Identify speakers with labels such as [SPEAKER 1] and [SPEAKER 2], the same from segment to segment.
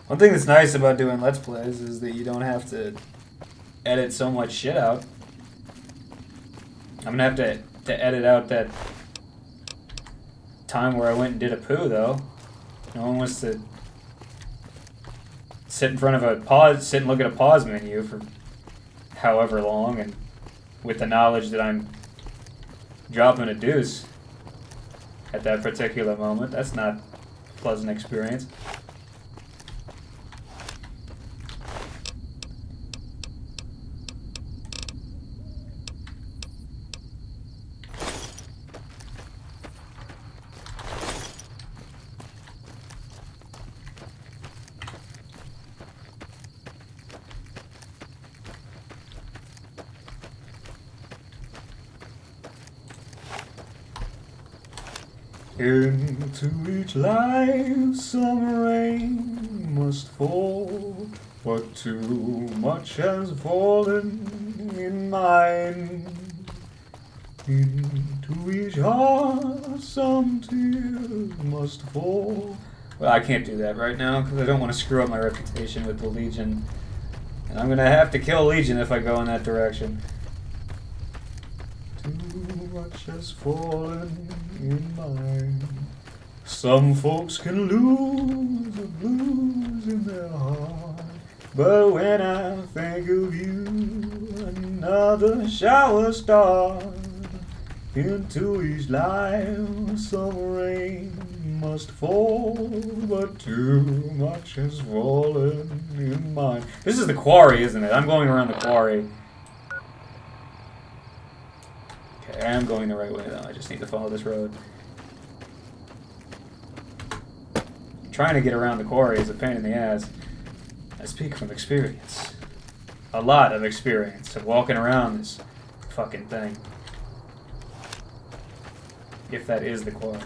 [SPEAKER 1] One thing that's nice about doing Let's Plays is that you don't have to edit so much shit out. I'm gonna have to edit out that time where I went and did a poo, though. No one wants to sit in front of a pause, sit and look at a pause menu for however long, and with the knowledge that I'm dropping a deuce at that particular moment. That's not a pleasant experience. Into each life some rain must fall, but too much has fallen in mine. Into each heart some tears must fall. Well, I can't do that right now because I don't want to screw up my reputation with the Legion. And I'm going to have to kill Legion if I go in that direction. Too much has fallen in mine. Some folks can lose the blues in their heart, but when I think of you, another shower starts. Into each life some rain must fall, but too much has fallen in mine. This is the quarry, isn't it? I'm going around the quarry. Okay, I am going the right way though. I just need to follow this road. Trying to get around the quarry is a pain in the ass. I speak from experience. A lot of experience of walking around this fucking thing. If that is the quarry.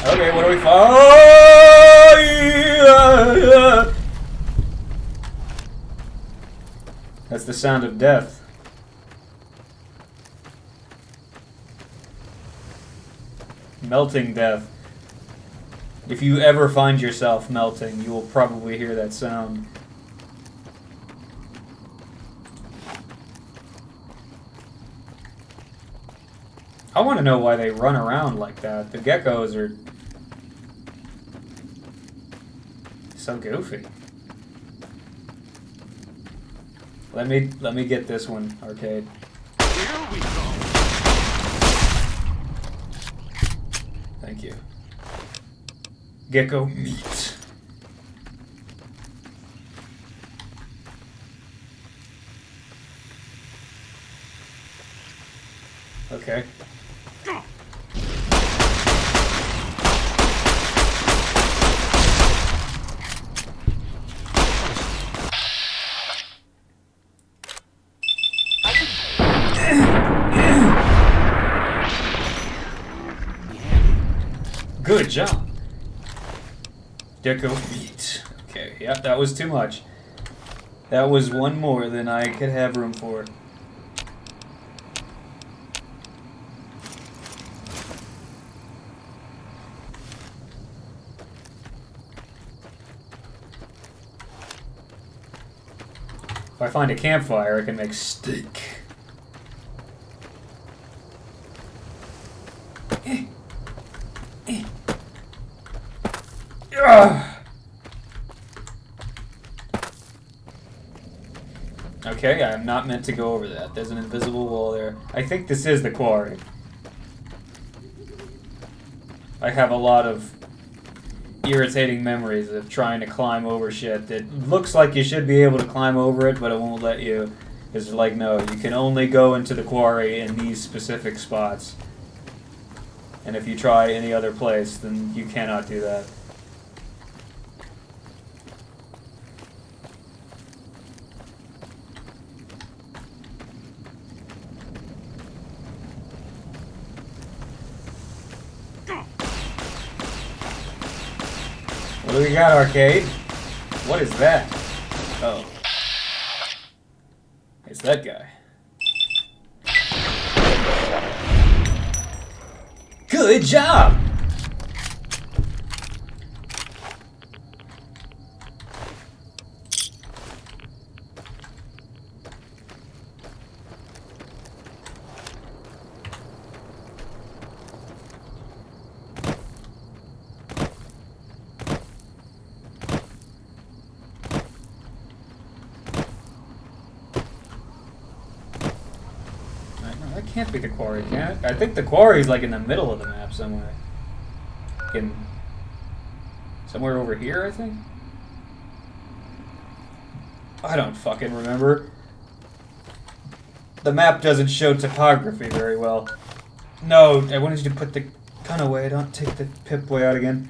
[SPEAKER 1] Okay, what do we find? Oh, yeah. That's the sound of death. Melting death. If you ever find yourself melting, you will probably hear that sound. I want to know why they run around like that. The geckos are so goofy. Let me get this one, Arcade.
[SPEAKER 2] Here we go.
[SPEAKER 1] Thank you. Gecko meat. Okay. Good job. Gecko meat. Okay, yep, that was too much. That was one more than I could have room for. If I find a campfire, I can make steak. Okay, I'm not meant to go over that. There's an invisible wall there. I think this is the quarry. I have a lot of irritating memories of trying to climb over shit that looks like you should be able to climb over it, but it won't let you. It's like, no, you can only go into the quarry in these specific spots. And if you try any other place, then you cannot do that. What do we got, Arcade? What is that? Oh. It's that guy. Good job! That can't be the quarry, can it? I think the quarry's like in the middle of the map somewhere. Somewhere over here, I think? I don't fucking remember. The map doesn't show topography very well. No, I wanted you to put the gun away. Don't take the Pip-Boy out again.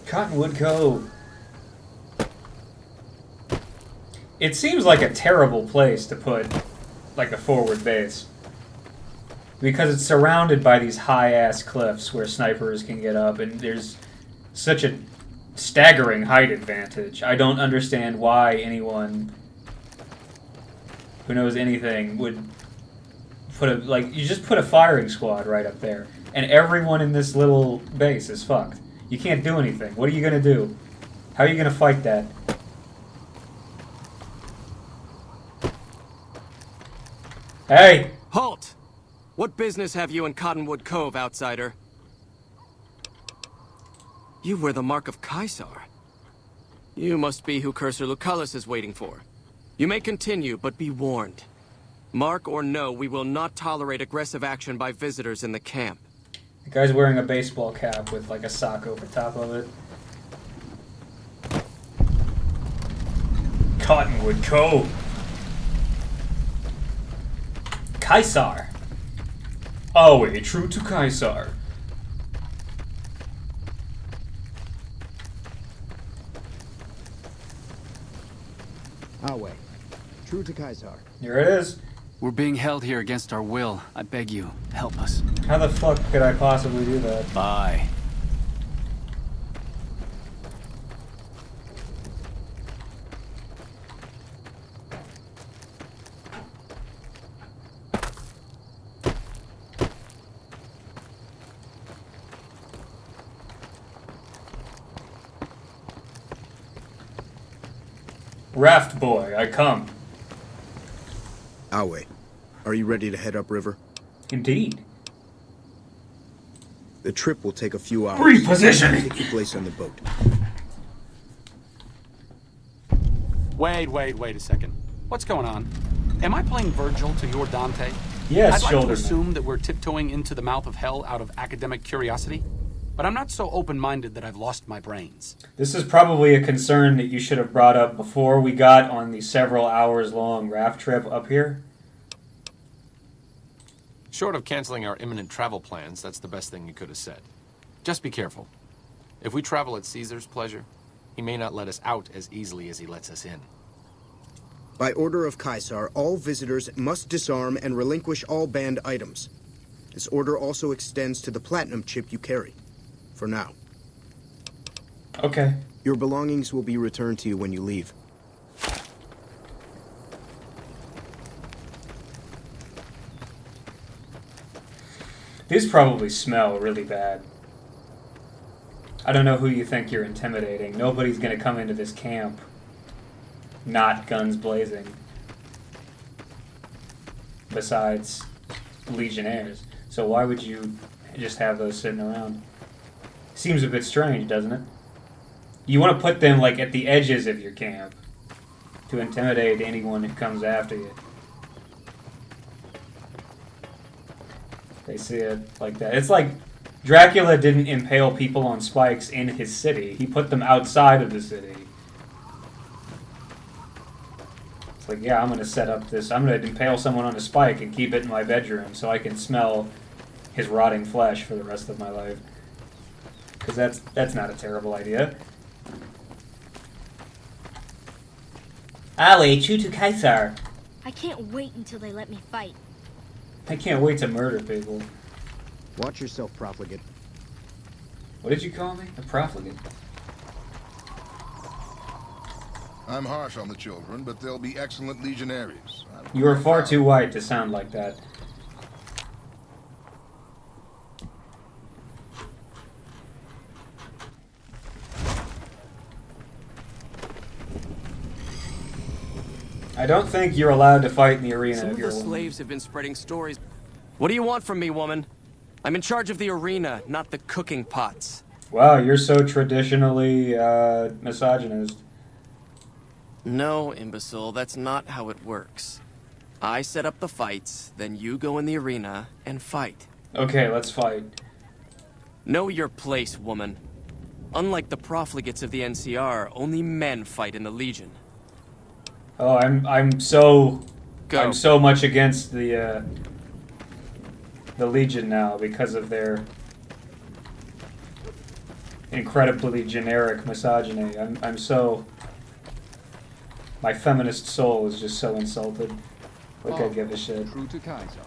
[SPEAKER 1] Cottonwood Cove. It seems like a terrible place to put, like, a forward base. Because it's surrounded by these high-ass cliffs where snipers can get up, and there's such a staggering height advantage. I don't understand why anyone who knows anything would put a, like, you just put a firing squad right up there, and everyone in this little base is fucked. You can't do anything. What are you gonna do? How are you gonna fight that? Hey!
[SPEAKER 2] Halt! What business have you in Cottonwood Cove, outsider? You wear the mark of Caesar. You must be who Cursor Lucullus is waiting for. You may continue, but be warned. Mark or no, we will not tolerate aggressive action by visitors in the camp.
[SPEAKER 1] The guy's wearing a baseball cap with like a sock over top of it. Cottonwood Cove. Caesar. Always true to Caesar.
[SPEAKER 3] Alway. True to Caesar.
[SPEAKER 1] Here it is.
[SPEAKER 4] We're being held here against our will. I beg you, help us.
[SPEAKER 1] How the fuck could I possibly do that?
[SPEAKER 4] Bye.
[SPEAKER 1] Raft boy, I come.
[SPEAKER 3] Alway. Are you ready to head upriver?
[SPEAKER 1] Indeed.
[SPEAKER 3] The trip will take a few hours.
[SPEAKER 1] Repositioning!
[SPEAKER 3] Take your place on the boat.
[SPEAKER 5] Wait a second. What's going on? Am I playing Virgil to your Dante?
[SPEAKER 1] Yes,
[SPEAKER 5] I'd like to
[SPEAKER 1] Shoulderman.
[SPEAKER 5] assume that we're tiptoeing into the mouth of hell out of academic curiosity, but I'm not so open-minded that I've lost my brains.
[SPEAKER 1] This is probably a concern that you should have brought up before we got on the several hours long raft trip up here.
[SPEAKER 6] Short of canceling our imminent travel plans, that's the best thing you could have said. Just be careful. If we travel at Caesar's pleasure, he may not let us out as easily as he lets us in.
[SPEAKER 3] By order of Caesar, all visitors must disarm and relinquish all banned items. This order also extends to the platinum chip you carry. For now.
[SPEAKER 1] Okay.
[SPEAKER 3] Your belongings will be returned to you when you leave.
[SPEAKER 1] These probably smell really bad. I don't know who you think you're intimidating. Nobody's gonna come into this camp not guns blazing. Besides Legionnaires. So why would you just have those sitting around? Seems a bit strange, doesn't it? You want to put them like at the edges of your camp to intimidate anyone who comes after you. They see it like that. It's like Dracula didn't impale people on spikes in his city. He put them outside of the city. It's like, yeah, I'm going to set up this... I'm going to impale someone on a spike and keep it in my bedroom so I can smell his rotting flesh for the rest of my life. Because that's not a terrible idea. Ali, true to Caesar.
[SPEAKER 7] I can't wait until they let me fight.
[SPEAKER 1] I can't wait to murder people.
[SPEAKER 3] Watch yourself, profligate.
[SPEAKER 1] What did you call me? A profligate?
[SPEAKER 8] I'm harsh on the children, but they'll be excellent legionaries.
[SPEAKER 1] You are far too white to sound like that. I don't think you're allowed to fight in the arena
[SPEAKER 2] Some
[SPEAKER 1] if
[SPEAKER 2] of
[SPEAKER 1] you're
[SPEAKER 2] the
[SPEAKER 1] a woman.
[SPEAKER 2] slaves have been spreading stories. What do you want from me, woman? I'm in charge of the arena, not the cooking pots.
[SPEAKER 1] Wow, you're so traditionally misogynist.
[SPEAKER 2] No, imbecile, that's not how it works. I set up the fights, then you go in the arena and fight.
[SPEAKER 1] Okay, let's fight.
[SPEAKER 2] Know your place, woman. Unlike the profligates of the NCR, only men fight in the Legion.
[SPEAKER 1] Oh, I'm so much against the Legion now because of their incredibly generic misogyny. I'm so... My feminist soul is just so insulted. Like I give a shit.
[SPEAKER 9] True to Caesar.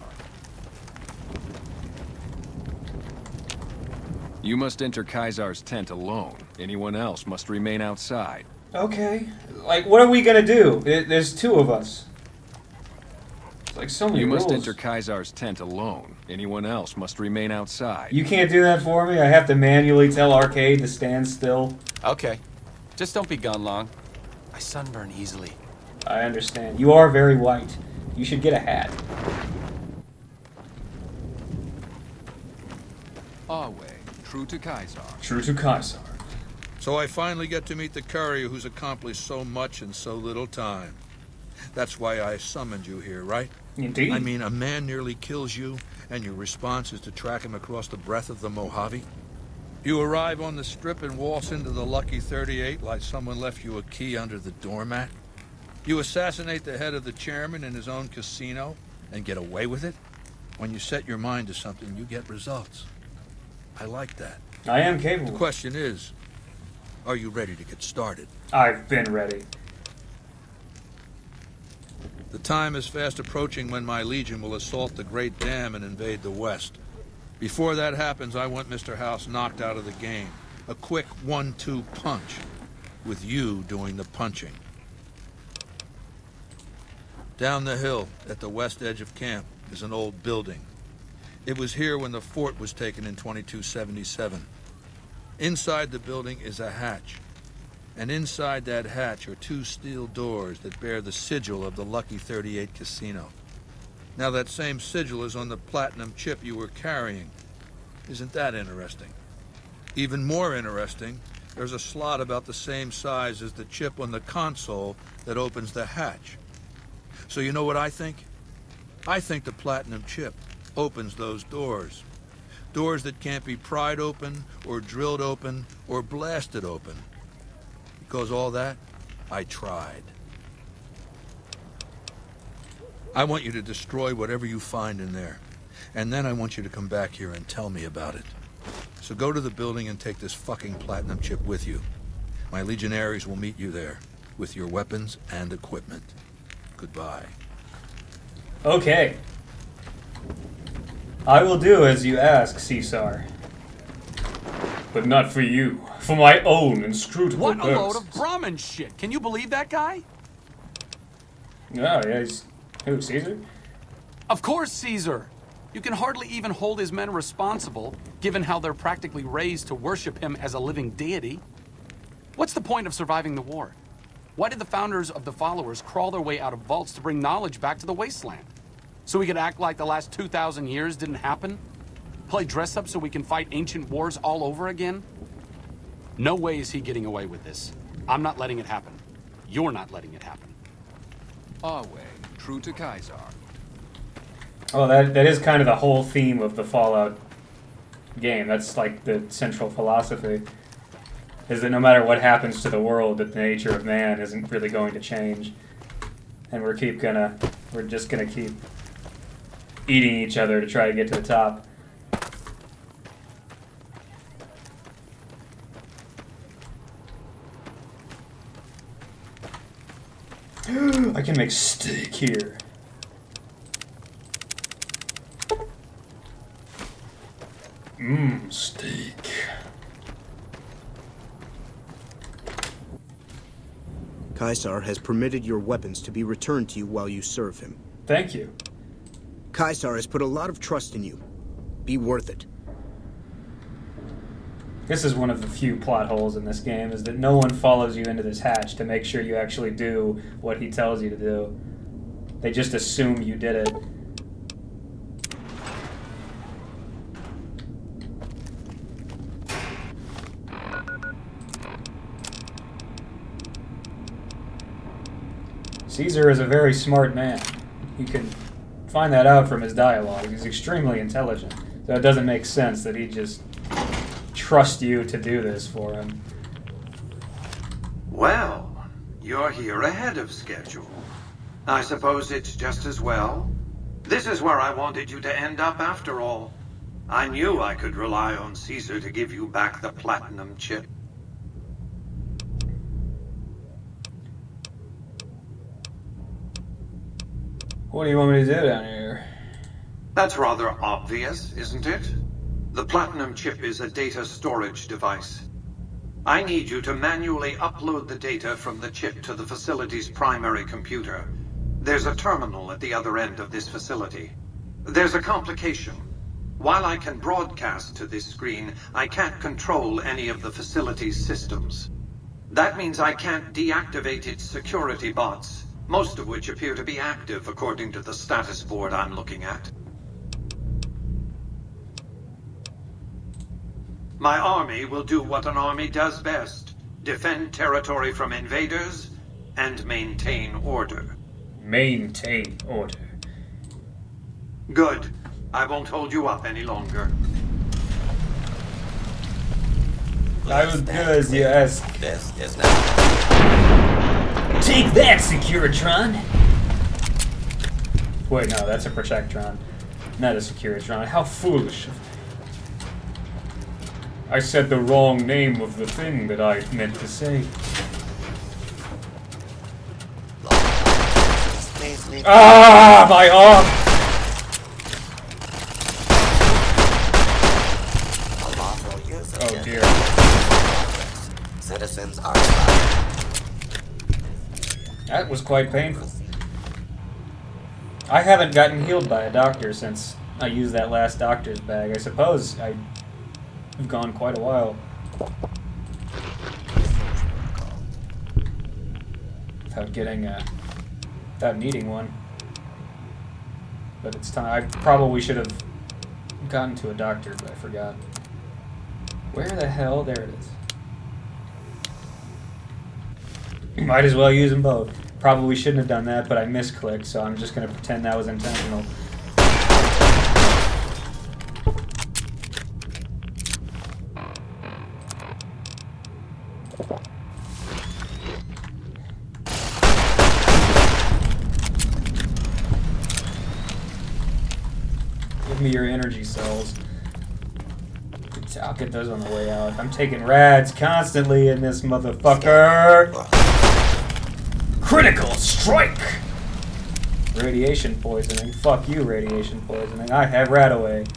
[SPEAKER 9] You must enter Caesar's tent alone. Anyone else must remain outside.
[SPEAKER 1] Okay. Like, what are we gonna do? There's two of us. It's like so many
[SPEAKER 9] You
[SPEAKER 1] rules.
[SPEAKER 9] must enter Caesar's tent alone. Anyone else must remain outside.
[SPEAKER 1] You can't do that for me? I have to manually tell Arcade to stand still?
[SPEAKER 5] Okay. Just don't be gone long. I sunburn easily.
[SPEAKER 1] I understand. You are very white. You should get a hat.
[SPEAKER 9] Our way. True to Caesar.
[SPEAKER 1] True to Caesar.
[SPEAKER 10] So I finally get to meet the courier who's accomplished so much in so little time. That's why I summoned you here, right?
[SPEAKER 1] Indeed.
[SPEAKER 10] I mean, a man nearly kills you, and your response is to track him across the breadth of the Mojave? You arrive on the strip and waltz into the Lucky 38 like someone left you a key under the doormat? You assassinate the head of the chairman in his own casino and get away with it? When you set your mind to something, you get results. I like that.
[SPEAKER 1] I am capable.
[SPEAKER 10] The question is, are you ready to get started?
[SPEAKER 1] I've been ready.
[SPEAKER 10] The time is fast approaching when my legion will assault the Great Dam and invade the West. Before that happens, I want Mr. House knocked out of the game. A quick 1-2 punch, with you doing the punching. Down the hill, at the west edge of camp, is an old building. It was here when the fort was taken in 2277. Inside the building is a hatch. And inside that hatch are 2 steel doors that bear the sigil of the Lucky 38 Casino. Now that same sigil is on the platinum chip you were carrying. Isn't that interesting? Even more interesting, there's a slot about the same size as the chip on the console that opens the hatch. So you know what I think? I think the platinum chip opens those doors. Doors that can't be pried open, or drilled open, or blasted open. Because all that, I tried. I want you to destroy whatever you find in there. And then I want you to come back here and tell me about it. So go to the building and take this fucking platinum chip with you. My legionaries will meet you there, with your weapons and equipment. Goodbye.
[SPEAKER 1] Okay. I will do as you ask, Caesar. But not for you. For my own inscrutable
[SPEAKER 5] What a load
[SPEAKER 1] purposes.
[SPEAKER 5] of Brahmin shit! Can you believe that guy?
[SPEAKER 1] Oh, yeah, he's... Who, Caesar?
[SPEAKER 5] Of course, Caesar! You can hardly even hold his men responsible, given how they're practically raised to worship him as a living deity. What's the point of surviving the war? Why did the founders of the followers crawl their way out of vaults to bring knowledge back to the wasteland? So we could act like the last 2,000 years didn't happen? Play dress up so we can fight ancient wars all over again? No way is he getting away with this. I'm not letting it happen. You're not letting it happen.
[SPEAKER 9] Our way. True to Caesar.
[SPEAKER 1] Oh, that is kind of the whole theme of the Fallout game. That's like the central philosophy. Is that no matter what happens to the world, that the nature of man isn't really going to change. And we're just gonna keep eating each other to try to get to the top. I can make steak here. Steak.
[SPEAKER 3] Caesar has permitted your weapons to be returned to you while you serve him.
[SPEAKER 1] Thank you.
[SPEAKER 3] Caesar has put a lot of trust in you. Be worth it.
[SPEAKER 1] This is one of the few plot holes in this game, is that no one follows you into this hatch to make sure you actually do what he tells you to do. They just assume you did it. Caesar is a very smart man. You can find that out from his dialogue. He's extremely intelligent. So it doesn't make sense that he just trust you to do this for him.
[SPEAKER 11] Well, you're here ahead of schedule. I suppose it's just as well. This is where I wanted you to end up after all. I knew I could rely on Caesar to give you back the platinum chip.
[SPEAKER 1] What do you want me to do down here?
[SPEAKER 11] That's rather obvious, isn't it? The platinum chip is a data storage device. I need you to manually upload the data from the chip to the facility's primary computer. There's a terminal at the other end of this facility. There's a complication. While I can broadcast to this screen, I can't control any of the facility's systems. That means I can't deactivate its security bots, most of which appear to be active according to the status board I'm looking at. My army will do what an army does best: defend territory from invaders and maintain order.
[SPEAKER 1] Maintain order.
[SPEAKER 11] Good. I won't hold you up any longer.
[SPEAKER 1] I was good as you asked.
[SPEAKER 12] This is now.
[SPEAKER 1] Take that, Securitron! Wait, no, that's a Protectron. Not a Securitron. How foolish of me. I said the wrong name of the thing that I meant to say. Ah, my arm! Oh dear.
[SPEAKER 12] Citizens are.
[SPEAKER 1] That was quite painful. I haven't gotten healed by a doctor since I used that last doctor's bag. I suppose I've gone quite a while without getting without needing one. But it's time. I probably should have gotten to a doctor, but I forgot. Where the hell? There it is. Might as well use them both. Probably shouldn't have done that, but I misclicked, so I'm just going to pretend that was intentional. Give me your energy cells. I'll get those on the way out. I'm taking rads constantly in this motherfucker. Critical strike! Radiation poisoning. Fuck you, radiation poisoning. I have Radaway.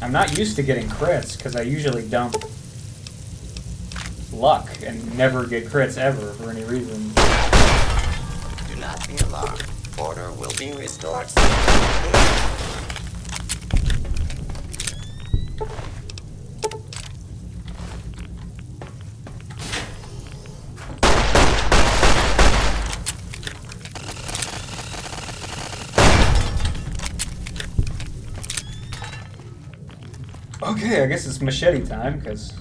[SPEAKER 1] I'm not used to getting crits, because I usually dump luck and never get crits ever for any reason.
[SPEAKER 12] Do not be alarmed. Order will be restored.
[SPEAKER 1] Okay, I guess it's machete time, because...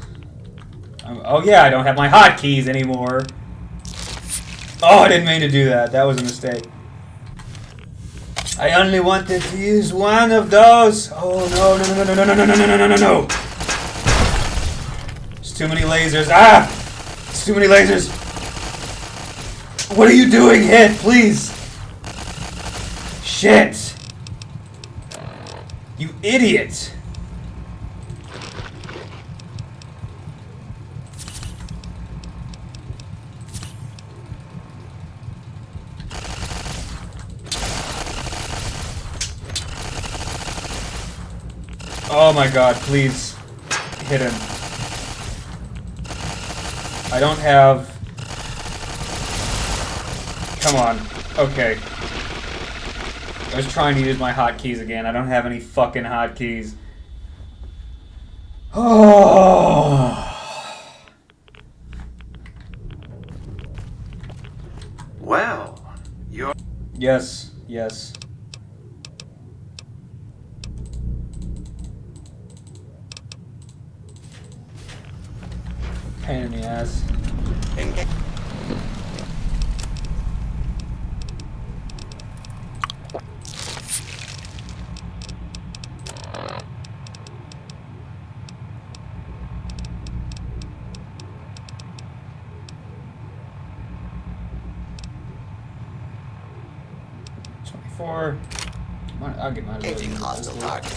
[SPEAKER 1] oh yeah, I don't have my hotkeys anymore. Oh, I didn't mean to do that. That was a mistake. I only wanted to use one of those. Oh no, no, no, no, no, no, no, no, no, no, no, no. There's too many lasers. Ah! There's too many lasers. What are you doing, Hit? Please. Shit. You idiot. Oh my god, please hit him. I don't have... Come on. Okay. I was trying to use my hotkeys again. I don't have any fucking hotkeys. Oh.
[SPEAKER 11] Well, you're...
[SPEAKER 1] Yes, yes. Pain in the ass. I'll get my
[SPEAKER 12] Engaging hostile target.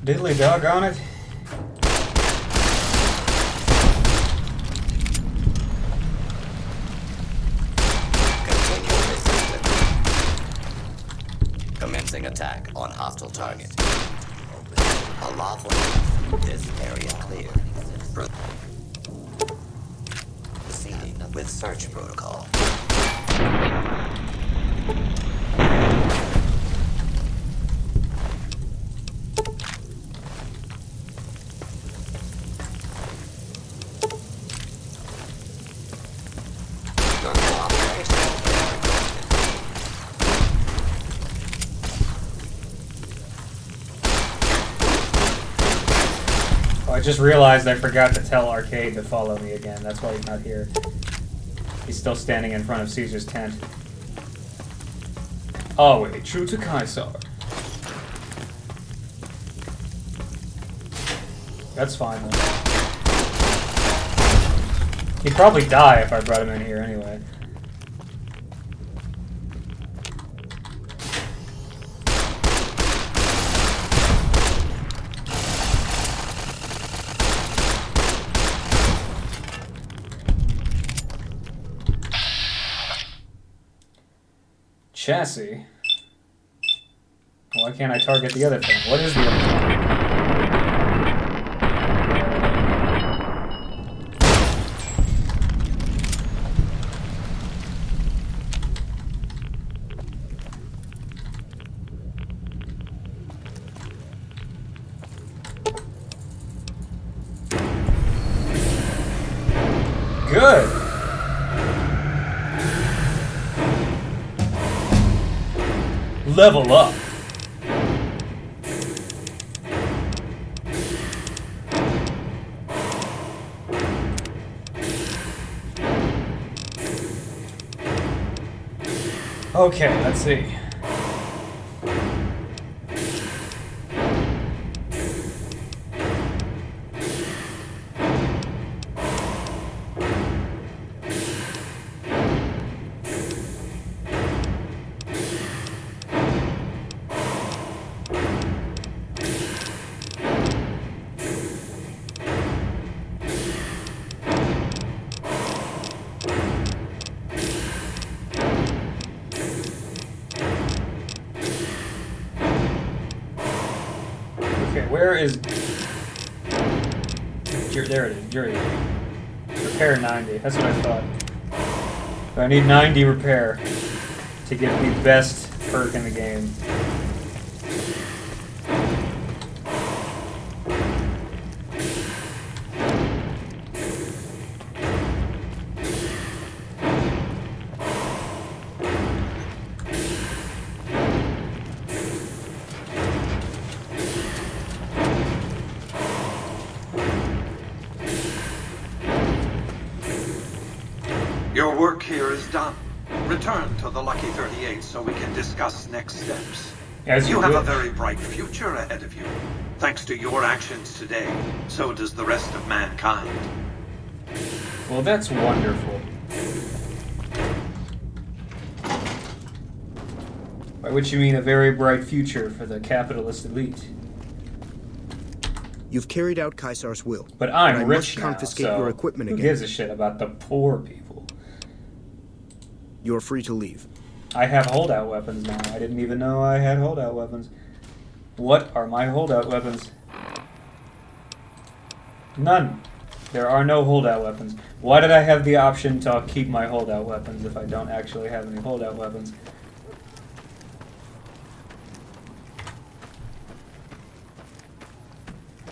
[SPEAKER 1] Diddly doggone it.
[SPEAKER 12] Continue resistance. Commencing attack on hostile target. Unlawful. This area clear. Proceeding with search protocol.
[SPEAKER 1] I just realized I forgot to tell Arcade to follow me again. That's why he's not here. He's still standing in front of Caesar's tent. Oh wait, true to Caesar. That's fine then. He'd probably die if I brought him in here anyway. Chassis? Why can't I target the other thing? What is the other thing? Good. Level up. Okay, let's see. Okay, where is... There it is, jury. Repair 90, that's what I thought. So I need 90 repair to get the best perk in the game.
[SPEAKER 11] Your work here is done. Return to the Lucky 38 so we can discuss next steps.
[SPEAKER 1] As
[SPEAKER 11] you have a
[SPEAKER 1] wish.
[SPEAKER 11] very bright future ahead of you. Thanks to your actions today, so does the rest of mankind.
[SPEAKER 1] Well, that's wonderful. By which you mean a very bright future for the capitalist elite.
[SPEAKER 3] You've carried out Caesar's will.
[SPEAKER 1] But I'm
[SPEAKER 3] I
[SPEAKER 1] rich
[SPEAKER 3] must
[SPEAKER 1] now,
[SPEAKER 3] confiscate
[SPEAKER 1] so
[SPEAKER 3] your equipment
[SPEAKER 1] who
[SPEAKER 3] again.
[SPEAKER 1] gives a shit about the poor people?
[SPEAKER 3] You're free to leave.
[SPEAKER 1] I have holdout weapons now. I didn't even know I had holdout weapons. What are my holdout weapons? None. There are no holdout weapons. Why did I have the option to keep my holdout weapons if I don't actually have any holdout weapons?